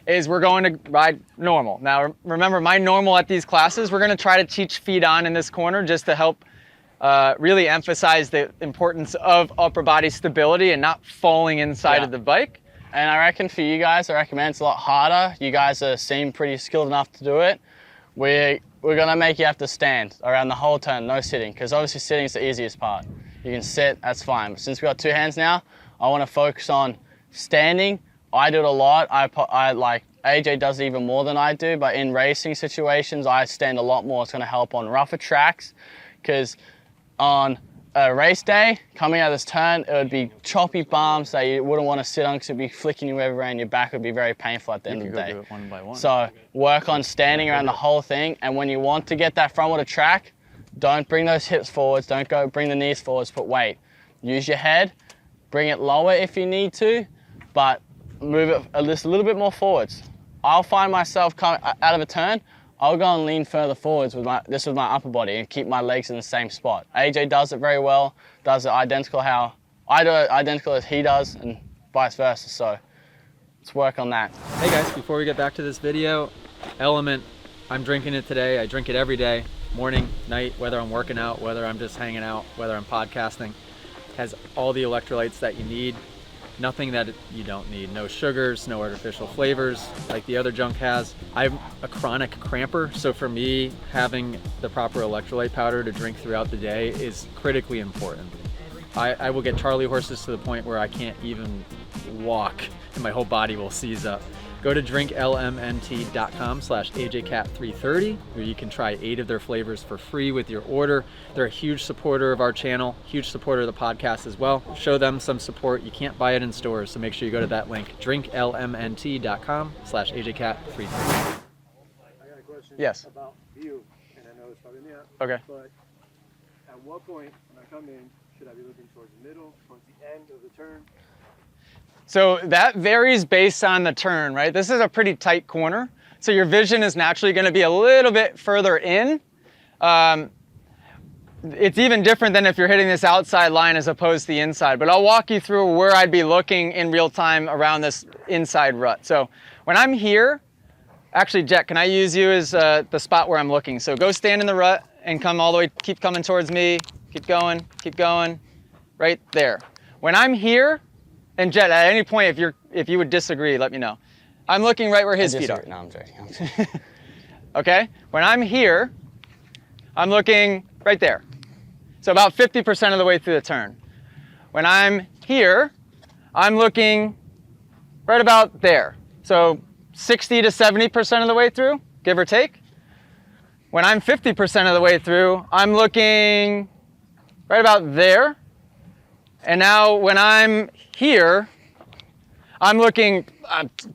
is we're going to ride normal. Now, remember, my normal at these classes, we're going to try to teach feet on in this corner just to help really emphasize the importance of upper body stability and not falling inside of the bike. And I reckon for you guys, I recommend it's a lot harder. You guys seem pretty skilled enough to do it. We're going to make you have to stand around the whole turn, no sitting, because obviously sitting is the easiest part. You can sit, that's fine. But since we got two hands now, I want to focus on standing. I do it a lot. I like AJ does it even more than I do, but in racing situations, I stand a lot more. It's going to help on rougher tracks, because on a race day, coming out of this turn, it would be choppy bumps that you wouldn't want to sit on because it'd be flicking you everywhere and your back would be very painful at the end of the day. Do it one by one. So work on standing around the whole thing, and when you want to get that front wheel to track, don't bring those hips forwards, don't go bring the knees forwards, put weight. Use your head, bring it lower if you need to, but move it a little bit more forwards. I'll find myself coming out of a turn, I'll go and lean further forwards with my upper body and keep my legs in the same spot. AJ does it very well, does it identical how I do it, identical as he does, and vice versa. So let's work on that. Hey guys, before we get back to this video, LMNT, I'm drinking it today. I drink it every day, morning, night, whether I'm working out, whether I'm just hanging out, whether I'm podcasting. It has all the electrolytes that you need. Nothing that you don't need. No sugars, no artificial flavors like the other junk has. I'm a chronic cramper, so for me, having the proper electrolyte powder to drink throughout the day is critically important. I will get Charlie horses to the point where I can't even walk and my whole body will seize up. Go to drinklmnt.com/AJCat330 where you can try 8 of their flavors for free with your order. They're a huge supporter of our channel, huge supporter of the podcast as well. Show them some support. You can't buy it in stores, so make sure you go to that link, drinklmnt.com/AJCat330. I got a question about view, and I know it's probably me, Okay. but at what point when I come in, should I be looking towards the middle, towards the end of the turn? So that varies based on the turn, right? This is a pretty tight corner, so your vision is naturally going to be a little bit further in. It's even different than if you're hitting this outside line as opposed to the inside, but I'll walk you through where I'd be looking in real time around this inside rut. So when I'm here, actually, Jet, can I use you as the spot where I'm looking? So go stand in the rut and come all the way, keep coming towards me, keep going, right there. When I'm here, and Jet, at any point, if you would disagree, let me know. I'm looking right where his feet are. No, I'm joking. Okay? When I'm here, I'm looking right there. So about 50% of the way through the turn. When I'm here, I'm looking right about there. So 60 to 70% of the way through, give or take. When I'm 50% of the way through, I'm looking right about there. And now when I'm here, I'm looking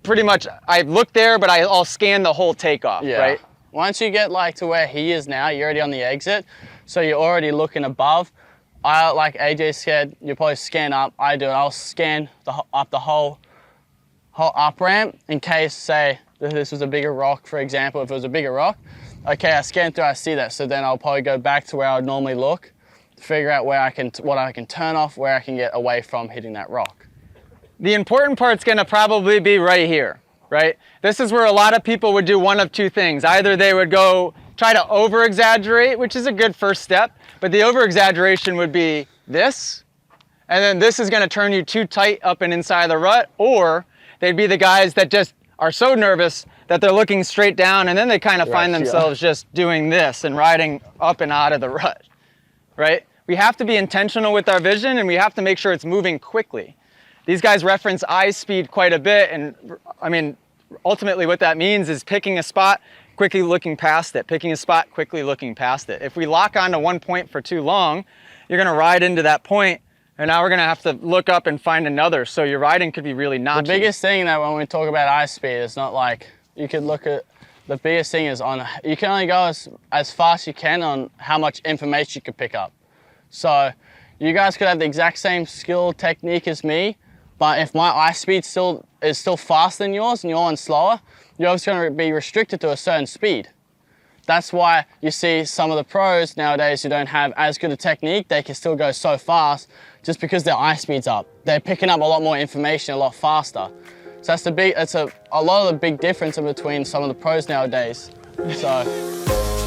pretty much, I look there, but I'll scan the whole takeoff, right? Once you get like to where he is now, you're already on the exit, so you're already looking above. Like AJ said, you probably scan up. I do it. I'll scan up the whole up ramp in case, say, this was a bigger rock, for example. If it was a bigger rock, okay, I scan through, I see that. So then I'll probably go back to where I would normally look, figure out where what I can turn off, where I can get away from hitting that rock. The important part's gonna probably be right here, right? This is where a lot of people would do one of two things. Either they would go try to over-exaggerate, which is a good first step, but the over-exaggeration would be this, and then this is gonna turn you too tight up and inside the rut, or they'd be the guys that just are so nervous that they're looking straight down and then they kind of find themselves just doing this and riding up and out of the rut, right? We have to be intentional with our vision and we have to make sure it's moving quickly. These guys reference eye speed quite a bit, and I mean, ultimately what that means is picking a spot, quickly looking past it, picking a spot, quickly looking past it. If we lock onto one point for too long, you're gonna ride into that point, and now we're gonna have to look up and find another, so your riding could be really notchy. The biggest thing that when we talk about eye speed, it's not like, you could look at, the biggest thing is you can only go as fast as you can on how much information you can pick up. So you guys could have the exact same skill technique as me, but if my eye speed is still faster than yours and you're on slower, you're obviously going to be restricted to a certain speed. That's why you see some of the pros nowadays who don't have as good a technique, they can still go so fast just because their eye speed's up. They're picking up a lot more information a lot faster. So that's a lot of the big difference in between some of the pros nowadays. So.